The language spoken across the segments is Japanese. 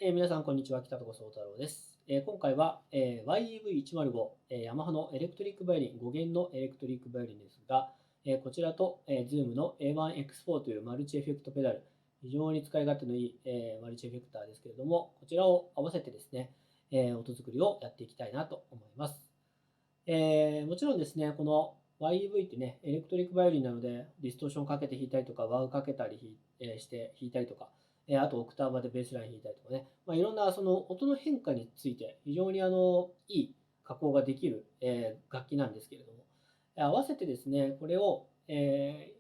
はい、皆さん、こんにちは。北所宗太郎です。今回は、YEV105、ヤマハのエレクトリックバイオリン、5弦のエレクトリックバイオリンですが、こちらと、Zoom の A1X4 というマルチエフェクトペダル、非常に使い勝手のいい、マルチエフェクターですけれども、こちらを合わせてですね、音作りをやっていきたいなと思います。もちろんですね、この YEV ってね、エレクトリックバイオリンなので、ディストーションかけて弾いたりとか、ワウかけたりして弾いたりとか、あとオクターバでベースライン弾いたりとかね、いろんなその音の変化について非常にいい加工ができる、楽器なんですけれども、合わせてですね、これを、い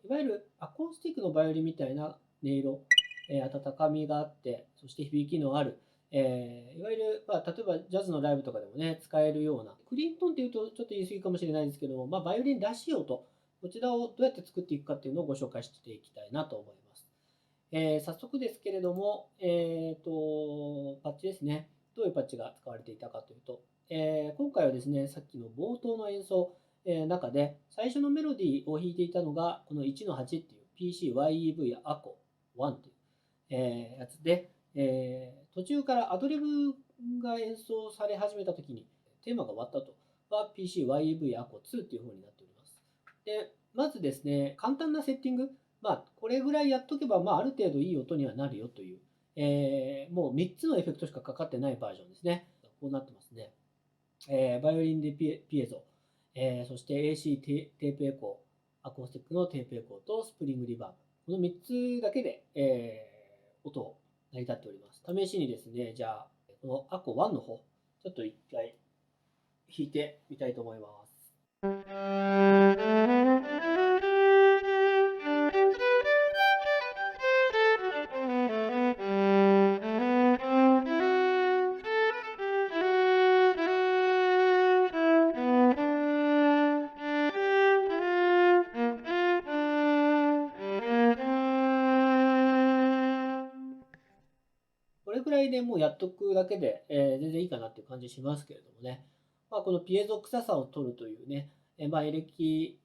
わゆるアコースティックのバイオリンみたいな音色、温かみがあって、そして響きのある、いわゆる、例えばジャズのライブとかでもね、使えるような、クリーントーンっていうとちょっと言い過ぎかもしれないですけども、バイオリンらしい音、こちらをどうやって作っていくかっていうのをご紹介していきたいなと思います。早速ですけれども、パッチですね。どういうパッチが使われていたかというと、今回はですね、さっきの冒頭の演奏、中で最初のメロディーを弾いていたのが、この1-8っていう PCYEV アコ1という、やつで、途中からアドリブが演奏され始めたときに、テーマが終わった後は PCYEV アコ2っていう風になっております。で、まずですね、簡単なセッティング、これぐらいやっとけば、ある程度いい音にはなるよという、もう3つのエフェクトしかかかってないバージョンですね。こうなってますね。バイオリンでピエゾ、そして AC テープエコー、アコースティックのテープエコーとスプリングリバーブ。この3つだけで、音を成り立っております。試しにですね、じゃあ、このアコ1の方、ちょっと一回弾いてみたいと思います。これぐらいでもうやっとくだけで、全然いいかなっていう感じしますけれどもね。このピエゾ臭さを取るというね、エレキ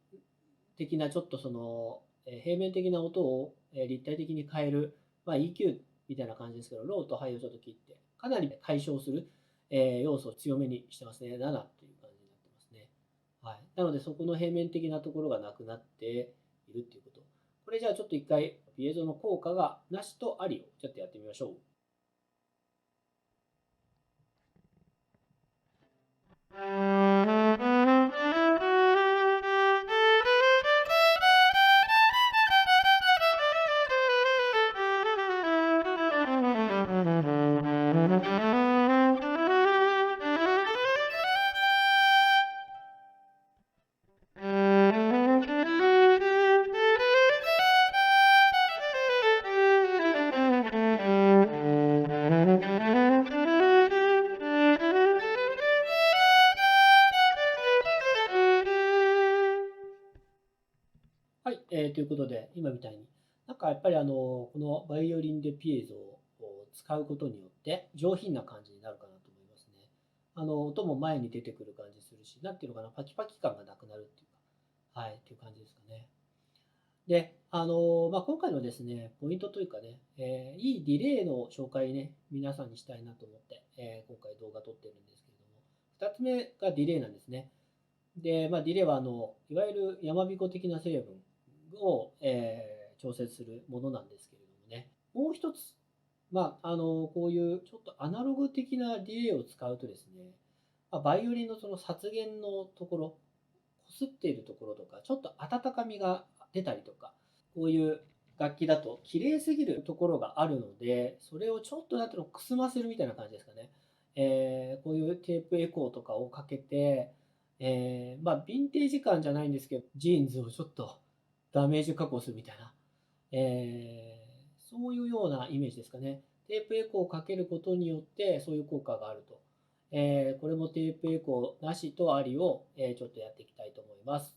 的なちょっとその、平面的な音を、立体的に変える、EQ みたいな感じですけど、ローとハイをちょっと切って、かなり解消する、要素を強めにしてますね。7という感じになってますね。はい。なので、そこの平面的なところがなくなっているっていうこと。これじゃあちょっと一回、ビエゾの効果がなしとありをちょっとやってみましょう。はい、ということで、今みたいに、なんかやっぱりこのバイオリンでピエゾを使うことによって、上品な感じになるかなと思いますね。音も前に出てくる感じするし、なんていうのかな、パキパキ感がなくなるっていうか、はい、っていう感じですかね。で、今回のですね、ポイントというかね、いいディレイの紹介ね、皆さんにしたいなと思って、今回動画撮ってるんですけれども、2つ目がディレイなんですね。で、ディレイは、いわゆる山彦的な成分を、調節するものなんですけれどもね、もう一つ、こういうちょっとアナログ的なディレイを使うとですね、バイオリンのその発弦のところ、こすっているところとか、ちょっと温かみが出たりとか、こういう楽器だと綺麗すぎるところがあるので、それをちょっとなんていうの、くすませるみたいな感じですかね。こういうテープエコーとかをかけて、ヴィンテージ感じゃないんですけど、ジーンズをちょっとダメージ加工するみたいな、そういうようなイメージですかね。テープエコーをかけることによってそういう効果があると。これもテープエコーなしとありを、ちょっとやっていきたいと思います。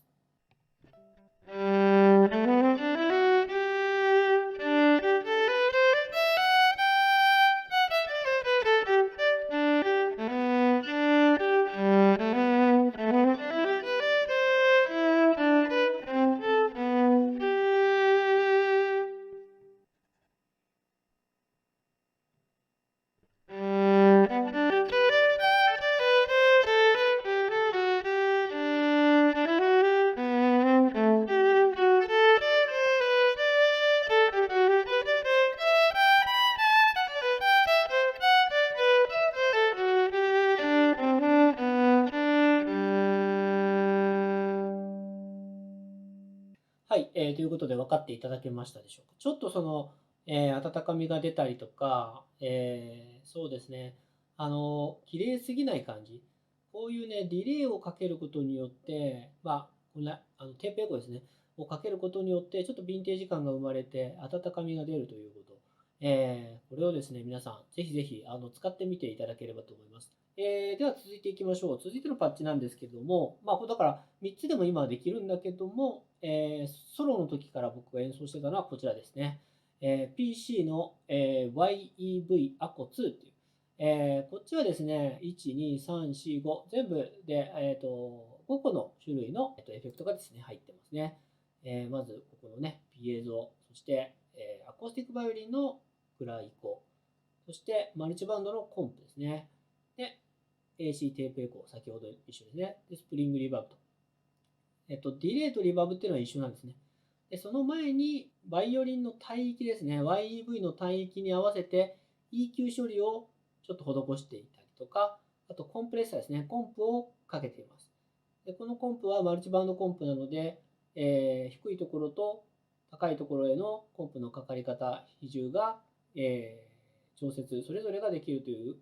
はい、ということで分かっていただけましたでしょうか。ちょっとその、温かみが出たりとか、そうですね、綺麗すぎない感じ。こういうね、ディレイをかけることによって、これテープエコーですね、をかけることによって、ちょっとヴィンテージ感が生まれて、温かみが出るということ。これをですね、皆さん、ぜひぜひ使ってみていただければと思います。では続いていきましょう。続いてのパッチなんですけども、だから3つでも今はできるんだけども、ソロの時から僕が演奏してたのはこちらですね。PC の、YEV ACO2 っていう、こっちはですね、1、2、3、4、5、全部で、5個の種類の、エフェクトがですね、入ってますね。まず、ここのね、ピエゾ、そして、アコースティックバイオリンのクライコ、そしてマルチバンドのコンプですね。で、AC テープエコー、先ほど一緒ですね。で、スプリングリバーブと。ディレイとリバーブっていうのは一緒なんですね。で、その前に、バイオリンの帯域ですね。YEV の帯域に合わせて EQ 処理をちょっと施していたりとか、あとコンプレッサーですね。コンプをかけています。で、このコンプはマルチバンドコンプなので、低いところと高いところへのコンプのかかり方、比重が、調節、それぞれができるという、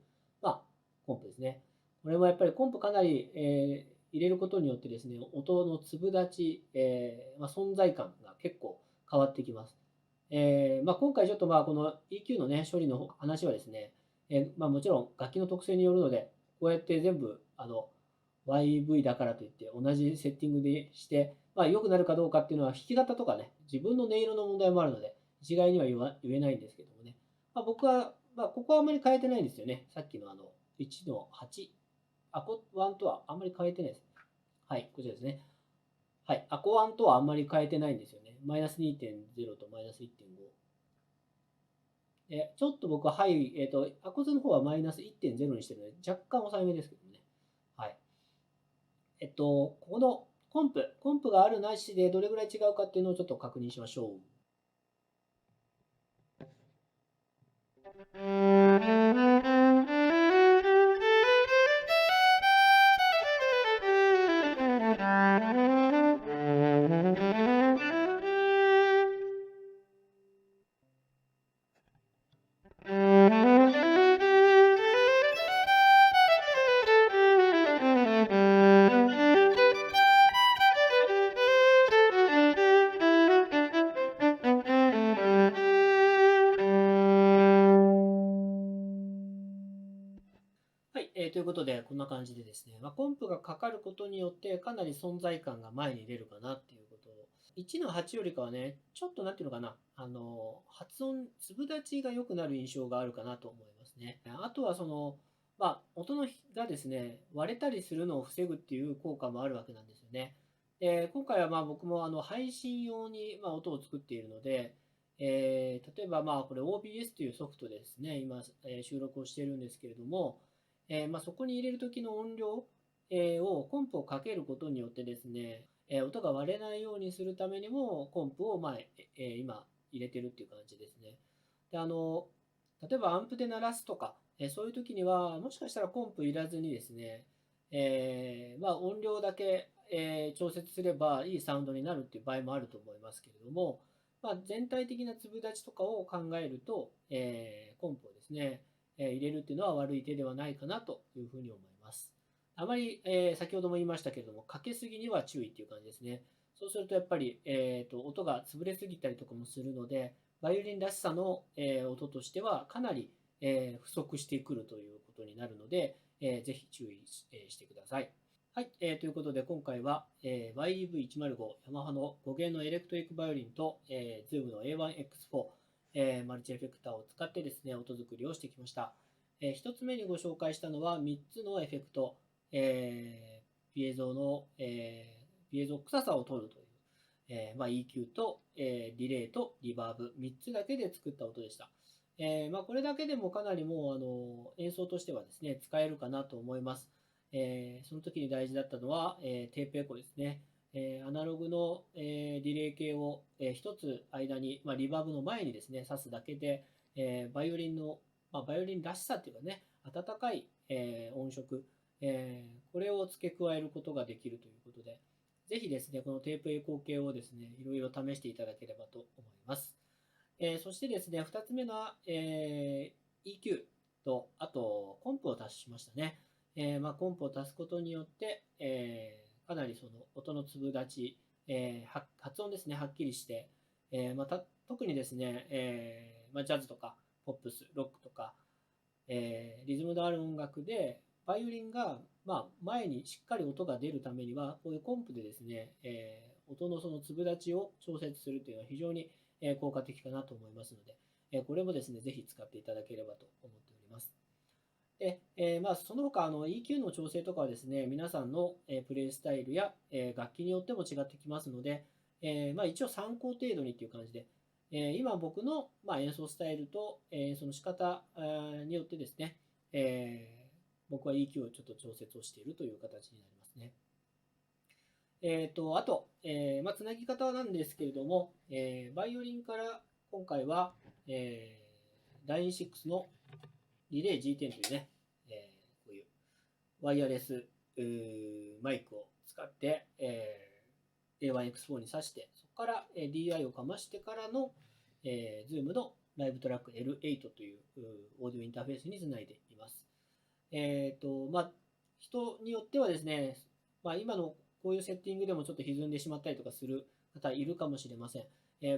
コンプですね。これもやっぱりコンプかなり、入れることによってですね、音の粒立ち、存在感が結構変わってきます。今回ちょっとこの EQ のね、処理の話はですね、もちろん楽器の特性によるので、こうやって全部YV だからといって同じセッティングでして、良くなるかどうかっていうのは弾き語とかね、自分の音色の問題もあるので、一概には言えないんですけどもね。僕は、ここはあんまり変えてないんですよね。さっきの1の8、アコ1とはあんまり変えてないです。はい、こちらですね。はい、アコ1とはあんまり変えてないんですよね。マイナス2.0とマイナス1.5。ちょっと僕は、はい、アコーズの方はマイナス1.0にしてるので、若干抑えめですけどね。はい。ここのコンプがあるなしでどれぐらい違うかっていうのをちょっと確認しましょう。はい、ということで、こんな感じでですね、コンプがかかることによって、かなり存在感が前に出るかなっていうことを、1の8よりかはね、ちょっとなんていうのかな、発音、粒立ちが良くなる印象があるかなと思いますね。あとは音がですね、割れたりするのを防ぐっていう効果もあるわけなんですよね。今回は僕も配信用に音を作っているので、例えばこれ OBS というソフトでですね、今、収録をしているんですけれども、そこに入れる時の音量、をコンプをかけることによってですね、音が割れないようにするためにもコンプを今入れてるっていう感じですね。で例えばアンプで鳴らすとか、そういう時にはもしかしたらコンプいらずにですね、音量だけ、調節すればいいサウンドになるっていう場合もあると思いますけれども、全体的な粒立ちとかを考えると、コンプをですね、入れるっていうのは悪い手ではないかなというふうに思います。あまり、先ほども言いましたけれども、かけすぎには注意っていう感じですね。そうするとやっぱり、音が潰れすぎたりとかもするので、バイオリンらしさの、音としてはかなり、不足してくるということになるので、ぜひ注意してください。はい、ということで今回は、YEV105 ヤマハの5弦のエレクトリックバイオリンと、Zoom の A1X4、マルチエフェクターを使ってですね、音作りをしてきました。1つ目にご紹介したのは3つのエフェクト、ピエゾの、ピエゾ臭さを取るという、EQ と、ディレイとリバーブ3つだけで作った音でした。これだけでもかなりもう演奏としてはですね、使えるかなと思います。その時に大事だったのは、テープエコですね。アナログの、ディレイ系を、一つ間に、リバーブの前にですね、挿すだけで、バイオリンの、バイオリンらしさっていうかね、温かい、音色、これを付け加えることができるということで、ぜひですね、このテープエコー系をですね、いろいろ試していただければと思います。そしてですね、2つ目のは、EQ と、あと、コンプを足しましたね。コンプを足すことによって、かなりその音の粒立ち、発音ですね、はっきりして、特にですね、ジャズとか、ポップス、ロックとか、リズムのある音楽で、バイオリンが、前にしっかり音が出るためには、こういうコンプでですね、音のその粒立ちを調節するというのは非常に効果的かなと思いますので、これもですね、ぜひ使っていただければと思っております。で、その他EQ の調整とかはですね、皆さんのプレイスタイルや楽器によっても違ってきますので、一応参考程度にという感じで、今僕の演奏スタイルと演奏の仕方によってですね、僕は EQ をちょっと調節をしているという形になりますね。あと、つなぎ方なんですけれども、バイオリンから今回は、ライン6のリレー G10 というね、こういうワイヤレスマイクを使って、A1X4 に挿して、そこから DI をかましてからの、Zoom のライブトラック L8 というオーディオインターフェースにつないでいます。人によってはですね、今のこういうセッティングでもちょっと歪んでしまったりとかする方いるかもしれません。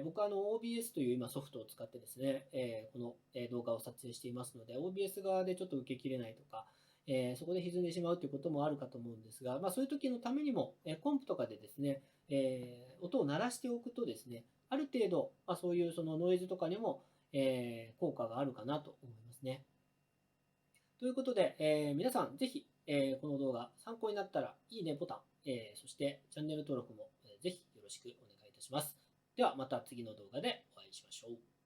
僕はOBS という今ソフトを使ってですね、この動画を撮影していますので、OBS 側でちょっと受けきれないとか、そこで歪んでしまうということもあるかと思うんですが、そういう時のためにも、コンプとかでですね、音を鳴らしておくとですね、ある程度、そういうそのノイズとかにも、効果があるかなと思いますね。ということで、皆さんぜひ、この動画参考になったらいいねボタン、そしてチャンネル登録も、ぜひよろしくお願いいたします。ではまた次の動画でお会いしましょう。